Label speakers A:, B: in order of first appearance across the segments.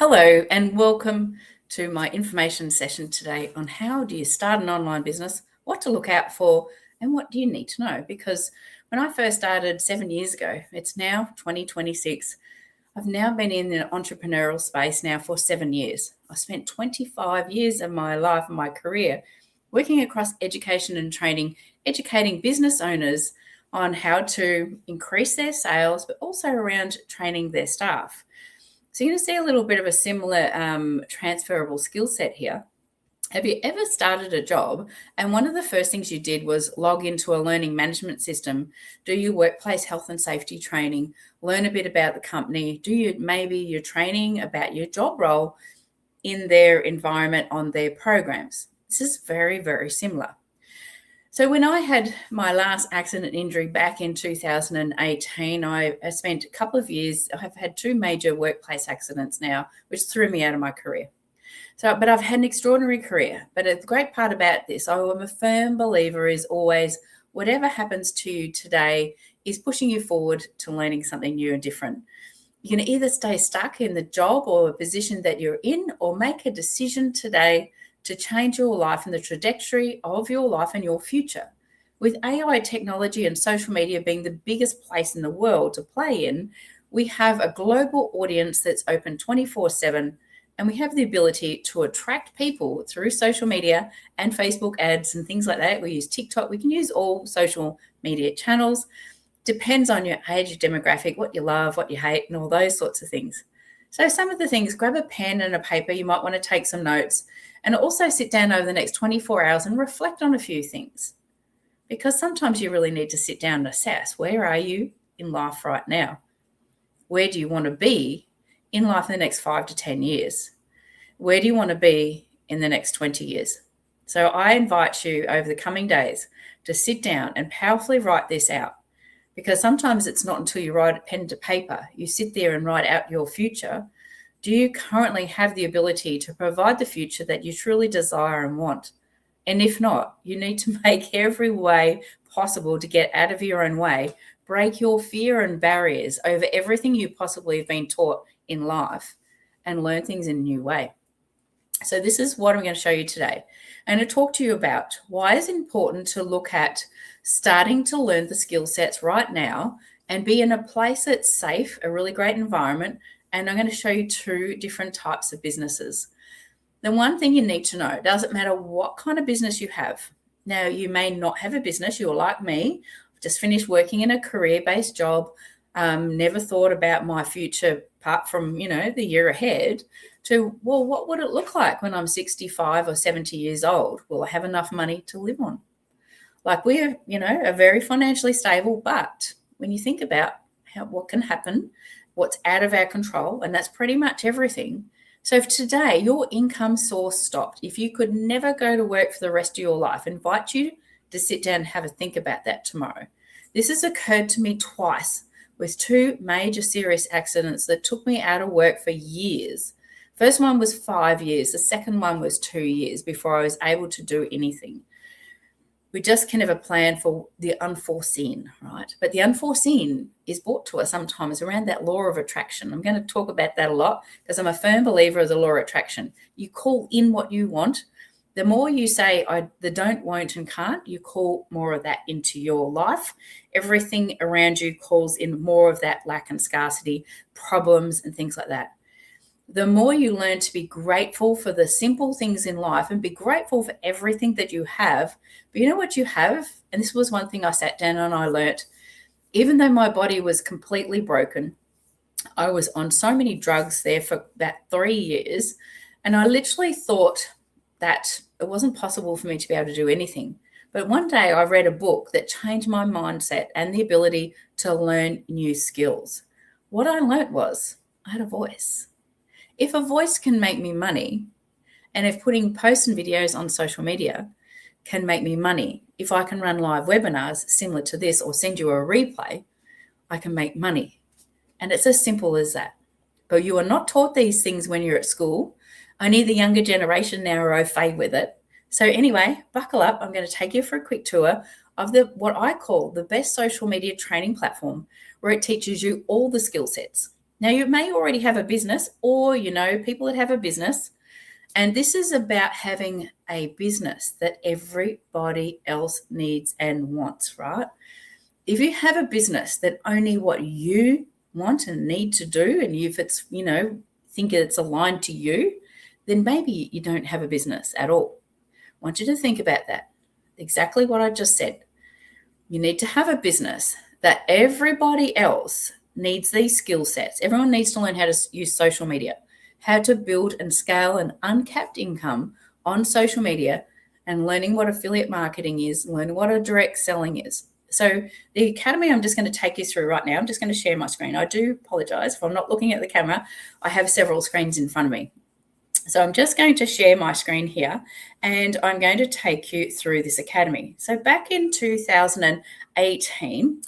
A: Hello and welcome to my information session today on how do you start an online business, what to look out for, and what do you need to know? Because when I first started 7 years ago, it's now 2026. I've now been in the entrepreneurial space now for 7 years. I spent 25 years of my life and my career working across education and training, educating business owners on how to increase their sales, but also around training their staff. So you're going to see a little bit of a similar transferable skill set here. Have you ever started a job and one of the first things you did was log into a learning management system, do your workplace health and safety training, learn a bit about the company, do you maybe your training about your job role in their environment on their programs? This is very, very similar. So when I had my last accident injury back in 2018, I spent a couple of years, I have had 2 major workplace accidents now, which threw me out of my career. But I've had an extraordinary career. But the great part about this, I am a firm believer is always whatever happens to you today is pushing you forward to learning something new and different. You can either stay stuck in the job or a position that you're in or make a decision today to change your life and the trajectory of your life and your future. With AI technology and social media being the biggest place in the world to play in, we have a global audience that's open 24/7, and we have the ability to attract people through social media and Facebook ads and things like that. We use TikTok. We can use all social media channels. Depends on your age, your demographic, what you love, what you hate, and all those sorts of things. So some of the things, grab a pen and a paper. You might want to take some notes and also sit down over the next 24 hours and reflect on a few things. Because sometimes you really need to sit down and assess, where are you in life right now? Where do you want to be in life in the next 5 to 10 years? Where do you want to be in the next 20 years? So I invite you over the coming days to sit down and powerfully write this out. Because sometimes it's not until you write pen to paper, you sit there and write out your future. Do you currently have the ability to provide the future that you truly desire and want? And if not, you need to make every way possible to get out of your own way, break your fear and barriers over everything you possibly have been taught in life and learn things in a new way. So this is what I'm going to show you today. I'm going to talk to you about why it's important to look at starting to learn the skill sets right now and be in a place that's safe, a really great environment. And I'm going to show you 2 different types of businesses. The one thing you need to know, it doesn't matter what kind of business you have. Now, you may not have a business. You're like me, just finished working in a career-based job, never thought about my future apart from, the year ahead to, well, what would it look like when I'm 65 or 70 years old? Will I have enough money to live on? Like we're, are very financially stable, but when you think about what can happen, what's out of our control, and that's pretty much everything. So if today your income source stopped, if you could never go to work for the rest of your life, I invite you to sit down and have a think about that tomorrow. This has occurred to me twice with 2 major serious accidents that took me out of work for years. First one was 5 years. The second one was 2 years before I was able to do anything. We just can have a plan for the unforeseen, right? But the unforeseen is brought to us sometimes around that law of attraction. I'm going to talk about that a lot because I'm a firm believer of the law of attraction. You call in what you want. The more you say, the don't, won't, and can't, you call more of that into your life. Everything around you calls in more of that lack and scarcity, problems and things like that. The more you learn to be grateful for the simple things in life and be grateful for everything that you have. But you know what you have? And this was one thing I sat down and I learnt. Even though my body was completely broken, I was on so many drugs there for about 3 years. And I literally thought that it wasn't possible for me to be able to do anything. But one day I read a book that changed my mindset and the ability to learn new skills. What I learnt was I had a voice. If a voice can make me money, and if putting posts and videos on social media can make me money, if I can run live webinars similar to this or send you a replay, I can make money. And it's as simple as that. But you are not taught these things when you're at school. Only the younger generation now are au fait with it. So anyway, buckle up. I'm going to take you for a quick tour of what I call the best social media training platform, where it teaches you all the skill sets. Now, you may already have a business, or you know people that have a business, and this is about having a business that everybody else needs and wants, right? If you have a business that only what you want and need to do, and if it's, think it's aligned to you, then maybe you don't have a business at all. I want you to think about that. Exactly what I just said. You need to have a business that everybody else needs these skill sets. Everyone needs to learn how to use social media, how to build and scale an uncapped income on social media, and learning what affiliate marketing is, learning what a direct selling is. So the academy I'm just going to take you through right now. I'm just going to share my screen. I do apologize if I'm not looking at the camera. I have several screens in front of me. So I'm just going to share my screen here, and I'm going to take you through this academy. So back in 2018,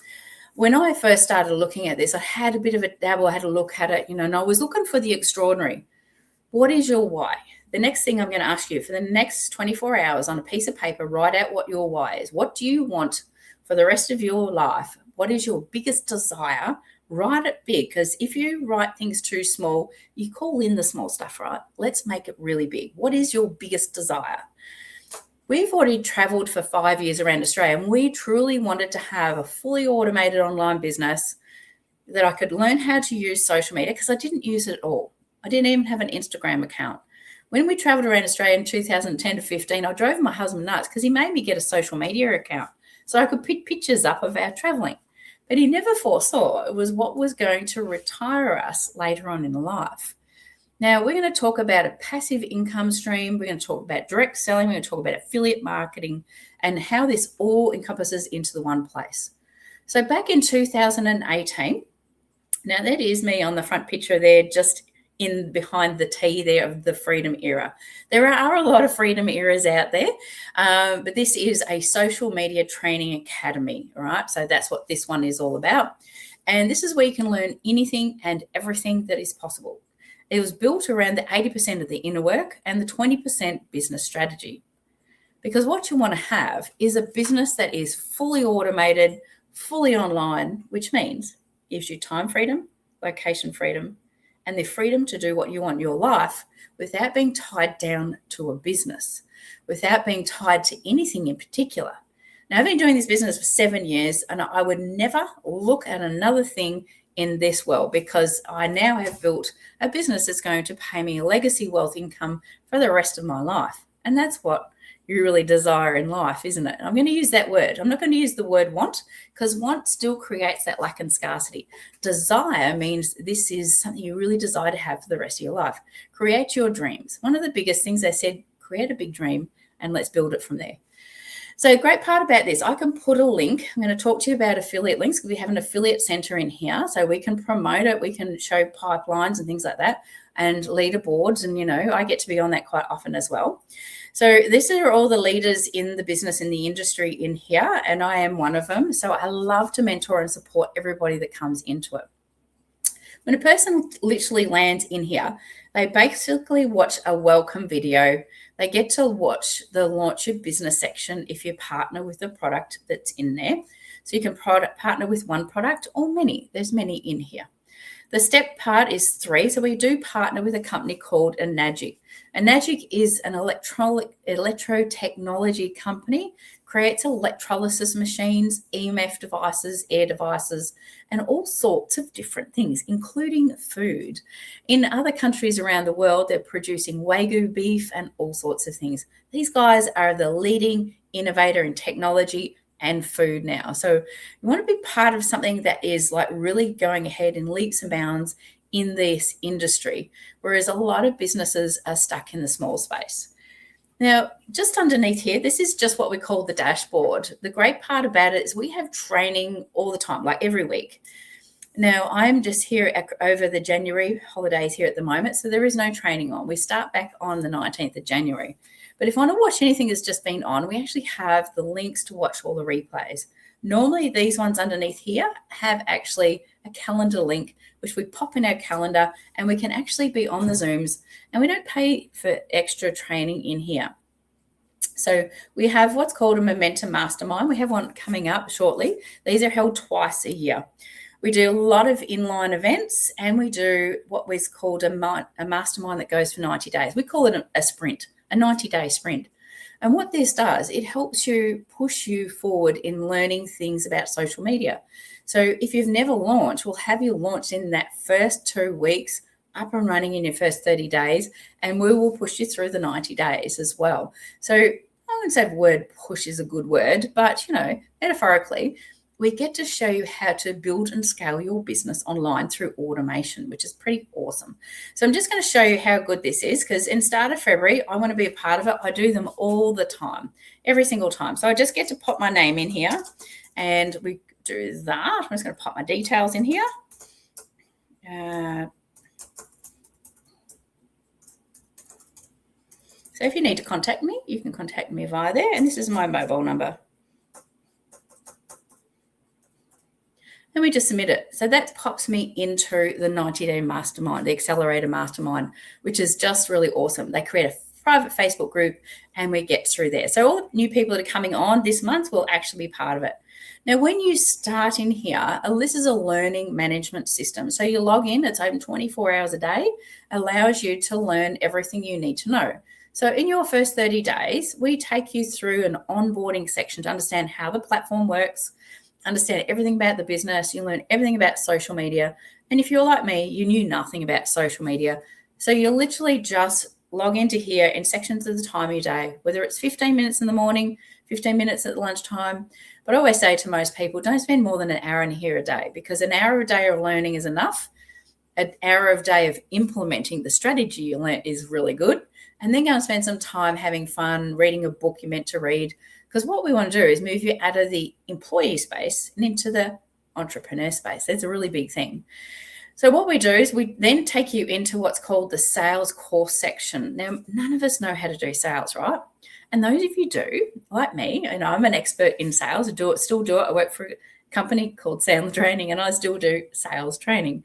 A: when I first started looking at this, I had a bit of a dabble. I had a look at it, and I was looking for the extraordinary. What is your why? The next thing I'm going to ask you, for the next 24 hours on a piece of paper, write out what your why is. What do you want for the rest of your life? What is your biggest desire? Write it big, because if you write things too small, you call in the small stuff, right? Let's make it really big. What is your biggest desire? We've already traveled for 5 years around Australia, and we truly wanted to have a fully automated online business that I could learn how to use social media, because I didn't use it at all. I didn't even have an Instagram account. When we traveled around Australia in 2010 to 15, I drove my husband nuts because he made me get a social media account so I could pick pictures up of our traveling. But he never foresaw it was what was going to retire us later on in life. Now, we're going to talk about a passive income stream. We're going to talk about direct selling. We're going to talk about affiliate marketing and how this all encompasses into the one place. So back in 2018, now that is me on the front picture there, just in behind the T there of the freedom era. There are a lot of freedom eras out there, but this is a social media training academy, right? So that's what this one is all about. And this is where you can learn anything and everything that is possible. It was built around the 80% of the inner work and the 20% business strategy. Because what you want to have is a business that is fully automated, fully online, which means gives you time freedom, location freedom, and the freedom to do what you want in your life without being tied down to a business, without being tied to anything in particular. Now, I've been doing this business for 7 years, and I would never look at another thing in this world, because I now have built a business that's going to pay me a legacy wealth income for the rest of my life. And that's what you really desire in life, isn't it? I'm going to use that word. I'm not going to use the word want, because want still creates that lack and scarcity. Desire means this is something you really desire to have for the rest of your life. Create your dreams. One of the biggest things I said, create a big dream and let's build it from there. So a great part about this, I can put a link. I'm going to talk to you about affiliate links, because we have an affiliate center in here, so we can promote it. We can show pipelines and things like that, and leaderboards. And, I get to be on that quite often as well. So these are all the leaders in the business, in the industry in here, and I am one of them. So I love to mentor and support everybody that comes into it. When a person literally lands in here, they basically watch a welcome video. They get to watch the launch your business section if you partner with the product that's in there. So you can partner with one product or many. There's many in here. The step part is 3. So we do partner with a company called Enagic. Enagic is an electro-technology company, creates electrolysis machines, EMF devices, air devices, and all sorts of different things, including food. In other countries around the world, they're producing Wagyu beef and all sorts of things. These guys are the leading innovator in technology and food now. So you want to be part of something that is like really going ahead in leaps and bounds in this industry, whereas a lot of businesses are stuck in the small space. Now, just underneath here, this is just what we call the dashboard. The great part about it is we have training all the time, like every week. Now, I'm just here over the January holidays here at the moment, so there is no training on. We start back on the 19th of January. But if you want to watch anything that's just been on, we actually have the links to watch all the replays. Normally, these ones underneath here have actually a calendar link, which we pop in our calendar, and we can actually be on the Zooms, and we don't pay for extra training in here. So we have what's called a Momentum Mastermind. We have one coming up shortly. These are held twice a year. We do a lot of inline events, and we do what was called a mastermind that goes for 90 days. We call it a sprint, a 90-day sprint. And what this does, it helps you push you forward in learning things about social media. So if you've never launched, we'll have you launch in that first 2 weeks, up and running in your first 30 days, and we will push you through the 90 days as well. So I wouldn't say the word push is a good word, but, metaphorically, we get to show you how to build and scale your business online through automation, which is pretty awesome. So I'm just going to show you how good this is, because in start of February, I want to be a part of it. I do them all the time, every single time. So I just get to pop my name in here, and we do that. I'm just going to pop my details in here. So if you need to contact me, you can contact me via there. And this is my mobile number. And we just submit it. So that pops me into the 90-day mastermind, the accelerator mastermind, which is just really awesome. They create a private Facebook group, and we get through there. So all the new people that are coming on this month will actually be part of it. Now, when you start in here, this is a learning management system. So you log in, it's open 24 hours a day, allows you to learn everything you need to know. So in your first 30 days, we take you through an onboarding section to understand how the platform works, understand everything about the business. You learn everything about social media. And if you're like me, you knew nothing about social media. So you literally just log into here in sections of the time of your day, whether it's 15 minutes in the morning, 15 minutes at lunchtime. But I always say to most people, don't spend more than an hour in here a day, because an hour a day of learning is enough. An hour a day of implementing the strategy you learn is really good. And then go and spend some time having fun, reading a book you're meant to read. Because what we want to do is move you out of the employee space and into the entrepreneur space. That's a really big thing. So what we do is we then take you into what's called the sales course section. Now, none of us know how to do sales, right? And those of you do, like me, and I'm an expert in sales, still do it. I work for a company called Sales Training, and I still do sales training.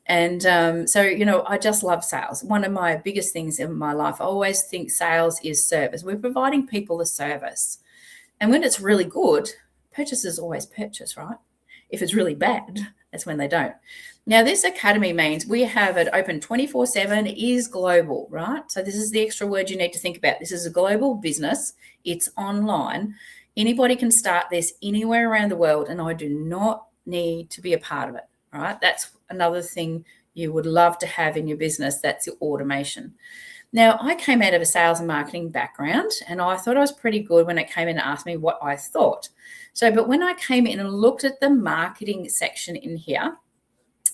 A: And so, I just love sales. One of my biggest things in my life, I always think sales is service. We're providing people a service. And when it's really good, purchasers always purchase, right? If it's really bad, that's when they don't. Now, this academy means we have it open 24/7, is global, right? So this is the extra word you need to think about. This is a global business. It's online. Anybody can start this anywhere around the world, and I do not need to be a part of it, right? That's another thing you would love to have in your business. That's your automation. Now, I came out of a sales and marketing background, and I thought I was pretty good when it came in and asked me what I thought. But when I came in and looked at the marketing section in here,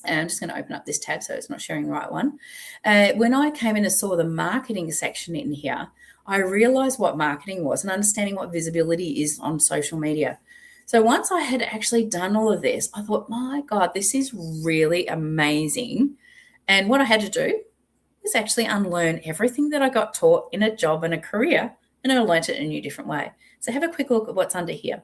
A: and I'm just going to open up this tab so it's not sharing the right one. When I came in and saw the marketing section in here, I realized what marketing was and understanding what visibility is on social media. So once I had actually done all of this, I thought, my God, this is really amazing. And what I had to do is actually unlearn everything that I got taught in a job and a career, and I learned it in a new different way. So have a quick look at what's under here.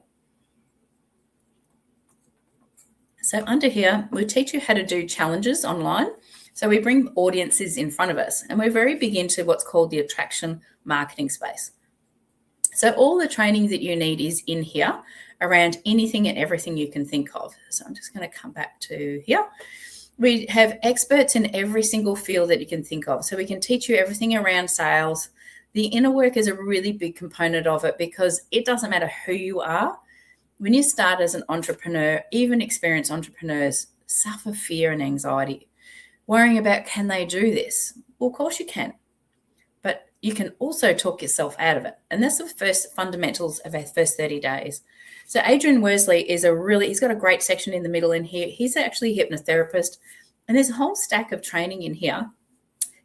A: So under here, we teach you how to do challenges online. So we bring audiences in front of us, and we're very big into what's called the attraction marketing space. So all the training that you need is in here around anything and everything you can think of. So I'm just going to come back to here. We have experts in every single field that you can think of. So we can teach you everything around sales. The inner work is a really big component of it, because it doesn't matter who you are. When you start as an entrepreneur, even experienced entrepreneurs suffer fear and anxiety, worrying about, can they do this? Well, of course you can, but you can also talk yourself out of it. And that's the first fundamentals of our first 30 days. So Adrian Worsley he's got a great section in the middle in here. He's actually a hypnotherapist, and there's a whole stack of training in here.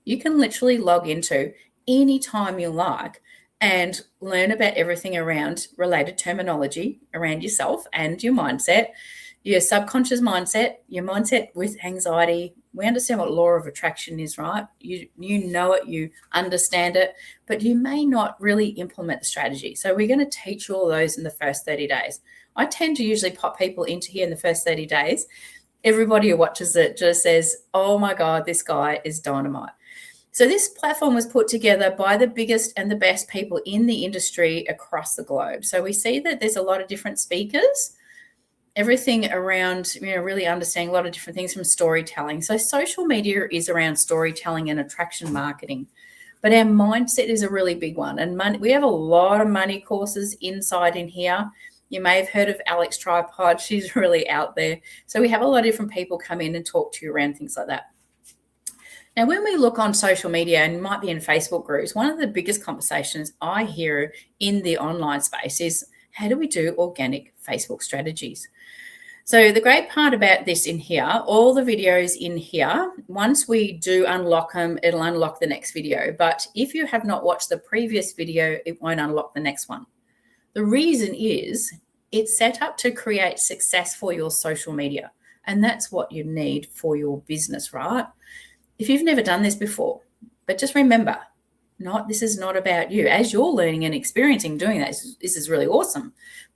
A: You can literally log into any time you like and learn about everything around related terminology around yourself and your mindset, your subconscious mindset, your mindset with anxiety. We understand what law of attraction is, right? You know it, you understand it, but you may not really implement the strategy. So we're going to teach you all those in the first 30 days. I tend to usually pop people into here in the first 30 days. Everybody who watches it just says, oh my God, this guy is dynamite. So this platform was put together by the biggest and the best people in the industry across the globe. So we see that there's a lot of different speakers. everything around, really understanding a lot of different things from storytelling. So social media is around storytelling and attraction marketing. But our mindset is a really big one. And money, we have a lot of money courses inside in here. You may have heard of Alex Tripod. She's really out there. So we have a lot of different people come in and talk to you around things like that. Now, when we look on social media and might be in Facebook groups, one of the biggest conversations I hear in the online space is, how do we do organic Facebook strategies? So the great part about this in here, all the videos in here, once we do unlock them, it'll unlock the next video. But if you have not watched the previous video, it won't unlock the next one. The reason is it's set up to create success for your social media. And that's what you need for your business, right? If you've never done this before, but just remember, this is not about you. As you're learning and experiencing doing that, this is really awesome.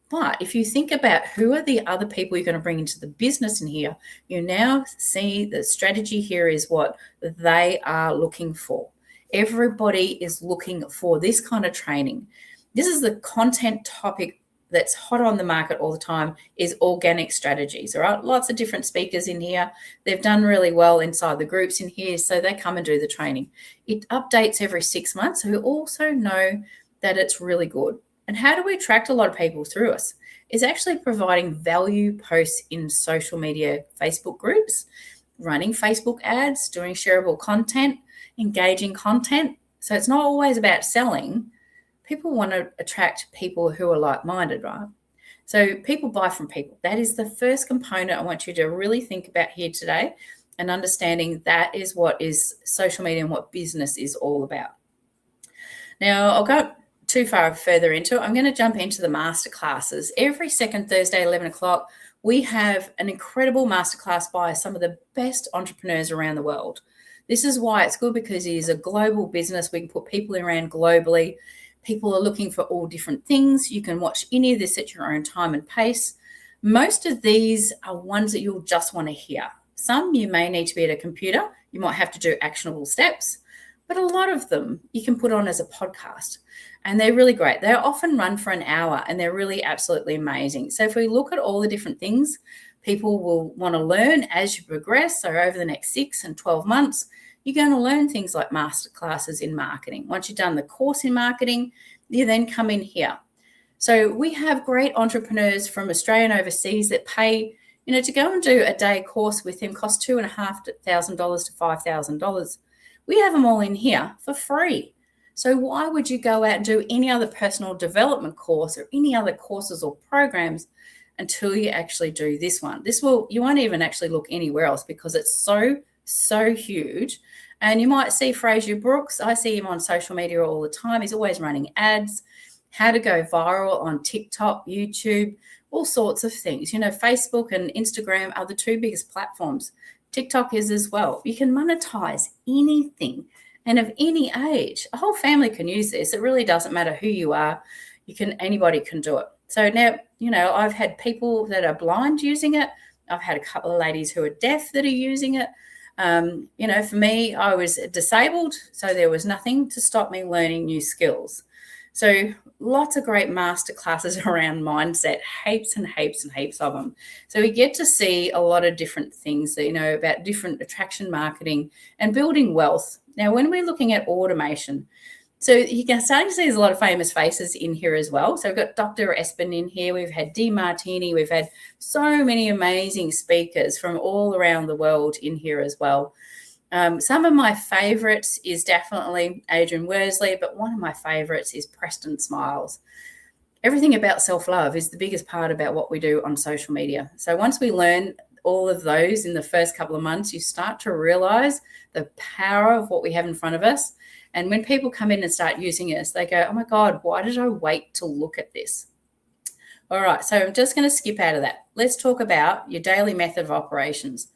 A: But if you think about who are the other people you're going to bring into the business in here, you now see the strategy here is what they are looking for. Everybody is looking for this kind of training. This is the content topic that's hot on the market all the time, is organic strategies. All right, lots of different speakers in here. They've done really well inside the groups in here, so they come and do the training. It updates every 6 months, so we also know that it's really good. And how do we attract a lot of people through us? Is actually providing value posts in social media Facebook groups, running Facebook ads, doing shareable content, engaging content. So it's not always about selling. People want to attract people who are like-minded, right? So people buy from people. That is the first component I want you to really think about here today, and understanding that is what is social media and what business is all about. Now, I'll go too far further into it. I'm going to jump into the masterclasses. Every second Thursday, 11 o'clock, we have an incredible masterclass by some of the best entrepreneurs around the world. This is why it's good, because it is a global business. We can put people around globally. People are looking for all different things. You can watch any of this at your own time and pace. Most of these are ones that you'll just want to hear. Some you may need to be at a computer. You might have to do actionable steps. But a lot of them you can put on as a podcast, and they're really great. They're often run for an hour, and they're really absolutely amazing. So if we look at all the different things people will want to learn as you progress, so over the next 6 and 12 months, you're going to learn things like masterclasses in marketing. Once you've done the course in marketing, you then come in here. So we have great entrepreneurs from Australia and overseas that pay, to go and do a day course with him costs $2,500 to $5,000. We have them all in here for free. So why would you go out and do any other personal development course or any other courses or programs until you actually do this one? You won't even actually look anywhere else, because it's so huge. And you might see Fraser Brooks. I see him on social media all the time. He's always running ads, how to go viral on TikTok, YouTube, all sorts of things. Facebook and Instagram are the two biggest platforms. TikTok is as well. You can monetize anything, and of any age. A whole family can use this. It really doesn't matter who you are. Anybody can do it. So now, I've had people that are blind using it. I've had a couple of ladies who are deaf that are using it. For me, I was disabled, so there was nothing to stop me learning new skills. So lots of great masterclasses around mindset, heaps and heaps and heaps of them. So we get to see a lot of different things, about different attraction marketing and building wealth. Now, when we're looking at automation, so you can start to see there's a lot of famous faces in here as well. So we've got Dr. Espen in here. We've had Dee Martini. We've had so many amazing speakers from all around the world in here as well. Some of my favorites is definitely Adrian Worsley, but one of my favorites is Preston Smiles. Everything about self-love is the biggest part about what we do on social media. So once we learn all of those in the first couple of months, you start to realize the power of what we have in front of us. And when people come in and start using us, they go, oh my God, why did I wait to look at this? All right, so I'm just going to skip out of that. Let's talk about your daily method of operations.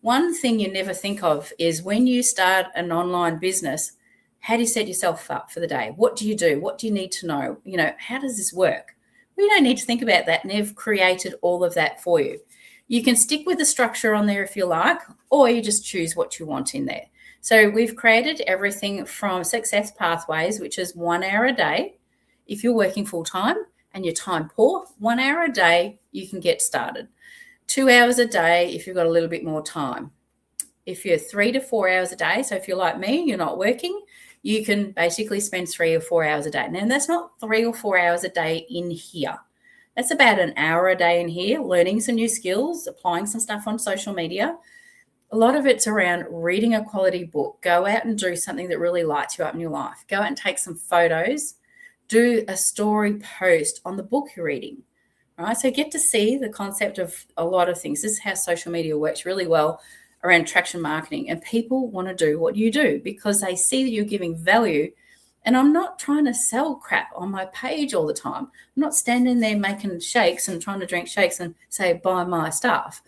A: One thing you never think of is when you start an online business, how do you set yourself up for the day? What do you do? What do you need to know? How does this work? We don't need to think about that, and they've created all of that for you. You can stick with the structure on there if you like, or you just choose what you want in there. So we've created everything from success pathways, which is 1 hour a day if you're working full time, and you're time poor, 1 hour a day, you can get started. 2 hours a day if you've got a little bit more time. If you're 3 to 4 hours a day, so if you're like me, you're not working, you can basically spend 3 or 4 hours a day. Now, that's not 3 or 4 hours a day in here. That's about an hour a day in here, learning some new skills, applying some stuff on social media. A lot of it's around reading a quality book. Go out and do something that really lights you up in your life. Go out and take some photos. Do a story post on the book you're reading. Right? So get to see the concept of a lot of things. This is how social media works really well around traction marketing. And people want to do what you do because they see that you're giving value. And I'm not trying to sell crap on my page all the time. I'm not standing there making shakes and trying to drink shakes and say, buy my stuff,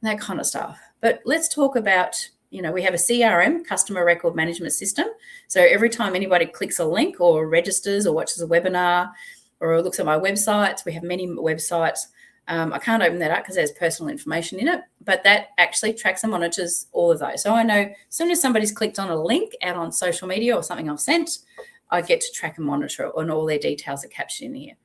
A: that kind of stuff. But let's talk about, we have a CRM, customer record management system. So every time anybody clicks a link or registers or watches a webinar or looks at my websites, we have many websites. I can't open that up because there's personal information in it, but that actually tracks and monitors all of those. So I know as soon as somebody's clicked on a link out on social media or something I've sent, I get to track and monitor it, and all their details are captured in here.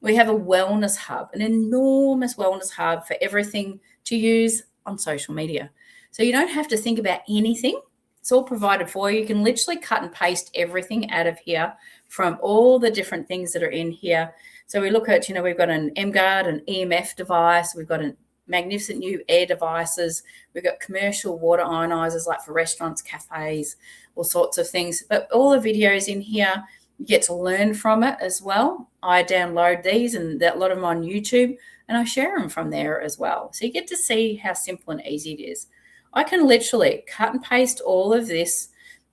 A: We have a wellness hub, an enormous wellness hub for everything to use on social media. So you don't have to think about anything. It's all provided for you. You can literally cut and paste everything out of here from all the different things that are in here. So we look at, we've got an MGuard, an EMF device. We've got a magnificent new air devices. We've got commercial water ionizers like for restaurants, cafes, all sorts of things. But all the videos in here, you get to learn from it as well. I download these and a lot of them on YouTube, and I share them from there as well. So you get to see how simple and easy it is. I can literally cut and paste all of this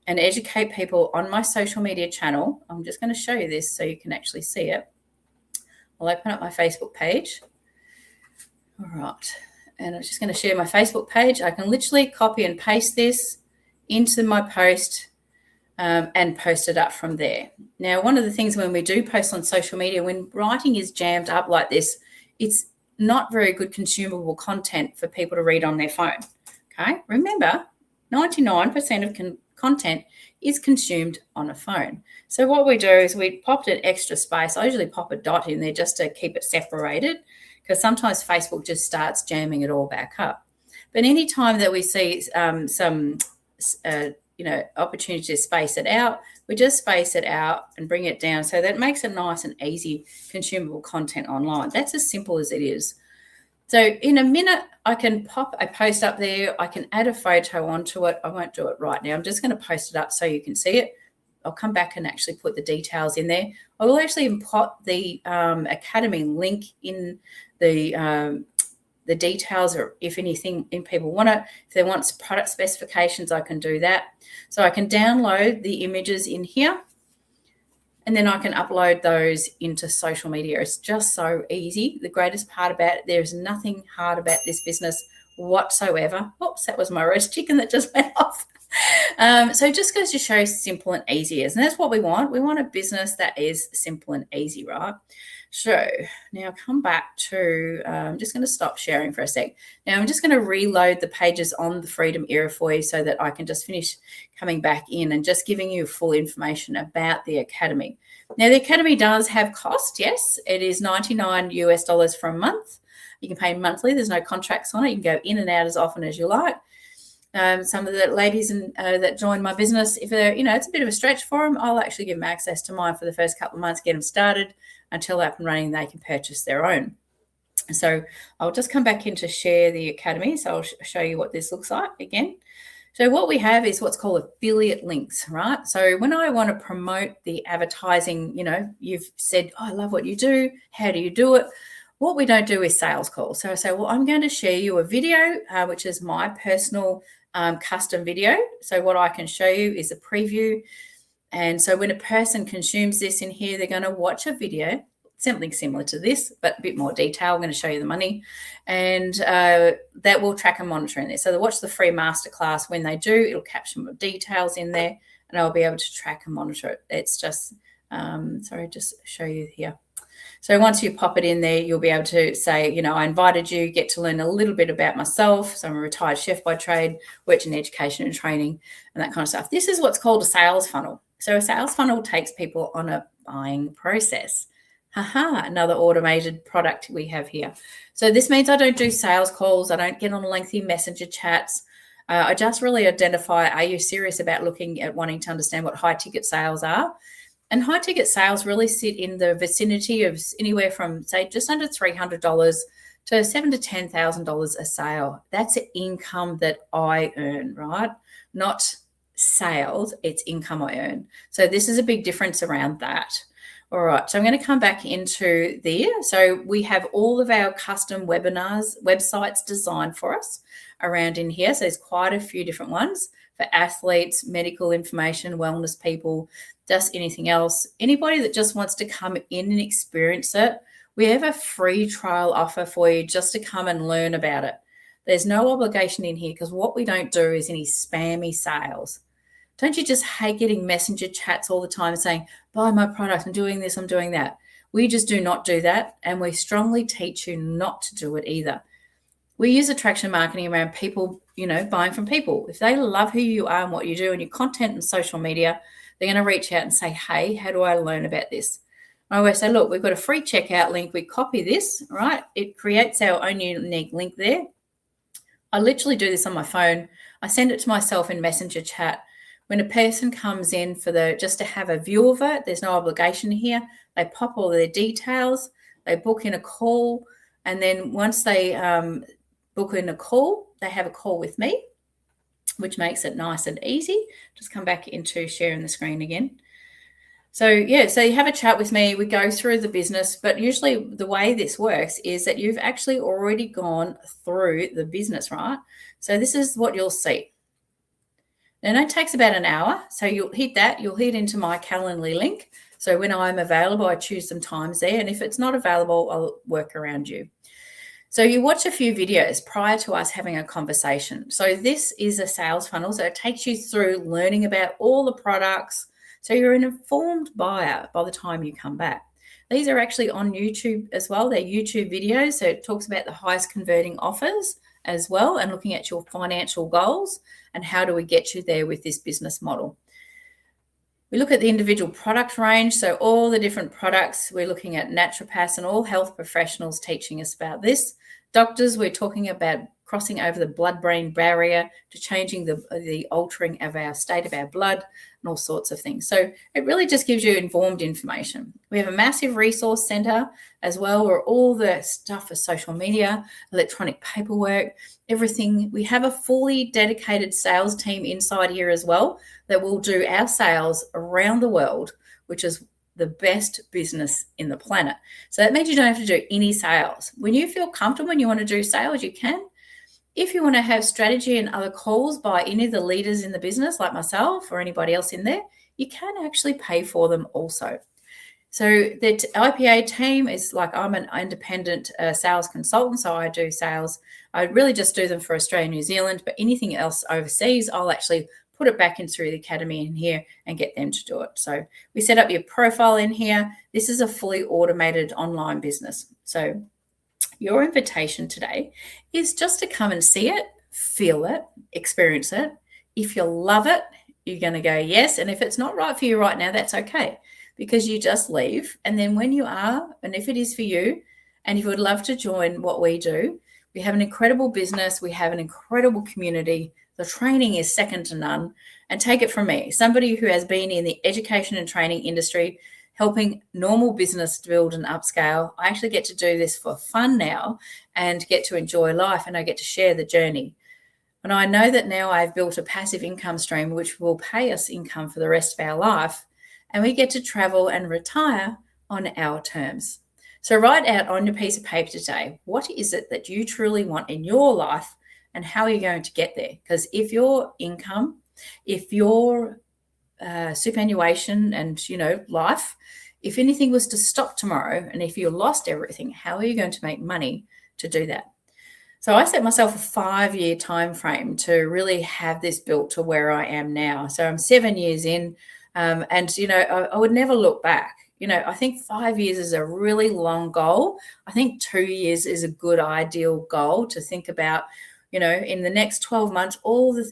A: and educate people on my social media channel. I'm just going to show you this so you can actually see it. I'll open up my Facebook page. All right. And I'm just going to share my Facebook page. I can literally copy and paste this into my post and post it up from there. Now, one of the things when we do post on social media, when writing is jammed up like this, it's not very good consumable content for people to read on their phone. Okay. Remember, 99% of content is consumed on a phone. So what we do is we popped an extra space. I usually pop a dot in there just to keep it separated, because sometimes Facebook just starts jamming it all back up. But anytime that we see some opportunity to space it out, we just space it out and bring it down so that it makes it nice and easy consumable content online. That's as simple as it is. So in a minute, I can pop a post up there. I can add a photo onto it. I won't do it right now. I'm just going to post it up so you can see it. I'll come back and actually put the details in there. I will actually put the Academy link in the details, or if anything, if people want it, if they want product specifications, I can do that. So I can download the images in here, and then I can upload those into social media. It's just so easy. The greatest part about it, there's nothing hard about this business whatsoever. Oops, that was my roast chicken that just went off. So it just goes to show simple and easy is, and that's what we want. We want a business that is simple and easy, right? So now come back to, I'm just going to stop sharing for a sec. Now I'm just going to reload the pages on the Freedom Era for you so that I can just finish coming back in and just giving you full information about the Academy. Now the Academy does have cost. Yes, it is $99 for a month. You can pay monthly. There's no contracts on it. You can go in and out as often as you like. Some of the ladies that join my business, if they're, it's a bit of a stretch for them, I'll actually give them access to mine for the first couple of months, get them started until up and running, they can purchase their own. So I'll just come back in to share the Academy. So I'll show you what this looks like again. So what we have is what's called affiliate links, right? So when I want to promote the advertising, you've said, oh, I love what you do. How do you do it? What we don't do is sales calls. So I say, well, I'm going to share you a video, which is my personal custom video. So what I can show you is a preview. And so when a person consumes this in here, they're going to watch a video, something similar to this, but a bit more detail. I'm going to show you the money, and that will track and monitor in there. So they watch the free masterclass. When they do, it'll capture more details in there, and I'll be able to track and monitor it. It's just, just show you here. So once you pop it in there, you'll be able to say, I invited you, get to learn a little bit about myself. So I'm a retired chef by trade, worked in education and training and that kind of stuff. This is what's called a sales funnel. So a sales funnel takes people on a buying process. Haha, another automated product we have here. So this means I don't do sales calls. I don't get on lengthy messenger chats. I just really identify, are you serious about looking at wanting to understand what high ticket sales are? And high ticket sales really sit in the vicinity of anywhere from, say, just under $300 to $7,000 to $10,000 a sale. That's an income that I earn, right? Not sales, it's income I earn. So this is a big difference around that. All right, so I'm going to come back into there. So we have all of our custom websites designed for us around in here. So there's quite a few different ones for athletes, medical information, wellness people, just anything else. Anybody that just wants to come in and experience it, we have a free trial offer for you just to come and learn about it. There's no obligation in here because what we don't do is any spammy sales. Don't you just hate getting messenger chats all the time saying, buy my product, I'm doing this, I'm doing that. We just do not do that. And we strongly teach you not to do it either. We use attraction marketing around people, buying from people. If they love who you are and what you do and your content and social media, they're going to reach out and say, hey, how do I learn about this? I always say, look, we've got a free checkout link. We copy this, right? It creates our own unique link there. I literally do this on my phone. I send it to myself in messenger chat. When a person comes in just to have a view of it, there's no obligation here. They pop all their details, they book in a call, and then once they book in a call, they have a call with me, which makes it nice and easy. Just come back into sharing the screen again. So you have a chat with me, we go through the business, but usually the way this works is that you've actually already gone through the business, right? So this is what you'll see. And it takes about an hour. So you'll hit that, you'll hit into my Calendly link. So when I'm available, I choose some times there. And if it's not available, I'll work around you. So you watch a few videos prior to us having a conversation. So this is a sales funnel. So it takes you through learning about all the products. So you're an informed buyer by the time you come back. These are actually on YouTube as well. They're YouTube videos. So it talks about the highest converting offers as well and looking at your financial goals and how do we get you there with this business model. We look at the individual product range, so all the different products. We're looking at naturopaths and all health professionals teaching us about this. Doctors, we're talking about crossing over the blood-brain barrier to changing the altering of our state of our blood and all sorts of things. So it really just gives you informed information. We have a massive resource center as well where all the stuff for social media, electronic paperwork, everything. We have a fully dedicated sales team inside here as well that will do our sales around the world, which is the best business in the planet. So that means you don't have to do any sales. When you feel comfortable and you want to do sales, you can. If you want to have strategy and other calls by any of the leaders in the business, like myself or anybody else in there, you can actually pay for them also. So the IPA team is like, I'm an independent sales consultant, so I do sales. I really just do them for Australia and New Zealand, but anything else overseas, I'll actually put it back into the academy in here and get them to do it. So we set up your profile in here. This is a fully automated online business. So your invitation today is just to come and see it, feel it, experience it. If you love it, you're going to go yes. And if it's not right for you right now, that's okay, because you just leave. And then when you are, and if it is for you, and if you would love to join what we do, we have an incredible business. We have an incredible community. The training is second to none. And take it from me, somebody who has been in the education and training industry, helping normal business to build and upscale. I actually get to do this for fun now and get to enjoy life, and I get to share the journey. And I know that now I've built a passive income stream which will pay us income for the rest of our life, and we get to travel and retire on our terms. So write out on your piece of paper today, what is it that you truly want in your life and how are you going to get there? Because if your income, if your superannuation and, life, if anything was to stop tomorrow and if you lost everything, how are you going to make money to do that? So I set myself a 5-year time frame to really have this built to where I am now. So I'm 7 years in, and, I would never look back. I think 5 years is a really long goal. I think 2 years is a good ideal goal to think about. in the next 12 months,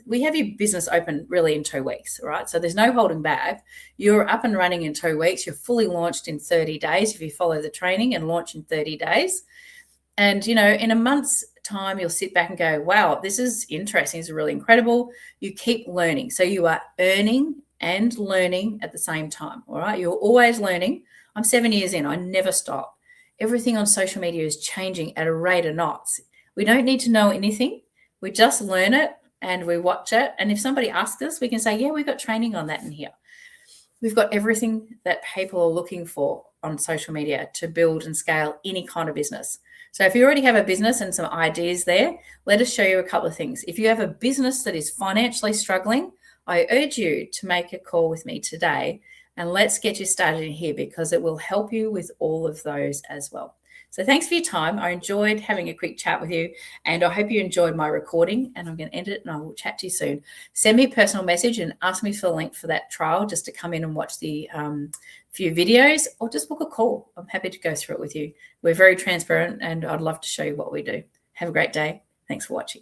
A: we have your business open really in 2 weeks, right? So there's no holding back. You're up and running in 2 weeks. You're fully launched in 30 days if you follow the training and launch in 30 days. And, in a month's time, you'll sit back and go, wow, this is interesting. This is really incredible. You keep learning. So you are earning and learning at the same time, all right? You're always learning. I'm 7 years in. I never stop. Everything on social media is changing at a rate of knots. We don't need to know anything. We just learn it and we watch it. And if somebody asks us, we can say, yeah, we've got training on that in here. We've got everything that people are looking for on social media to build and scale any kind of business. So if you already have a business and some ideas there, let us show you a couple of things. If you have a business that is financially struggling, I urge you to make a call with me today and let's get you started in here because it will help you with all of those as well. So thanks for your time. I enjoyed having a quick chat with you and I hope you enjoyed my recording, and I'm going to end it and I will chat to you soon. Send me a personal message and ask me for the link for that trial just to come in and watch the few videos, or just book a call. I'm happy to go through it with you. We're very transparent and I'd love to show you what we do. Have a great day. Thanks for watching.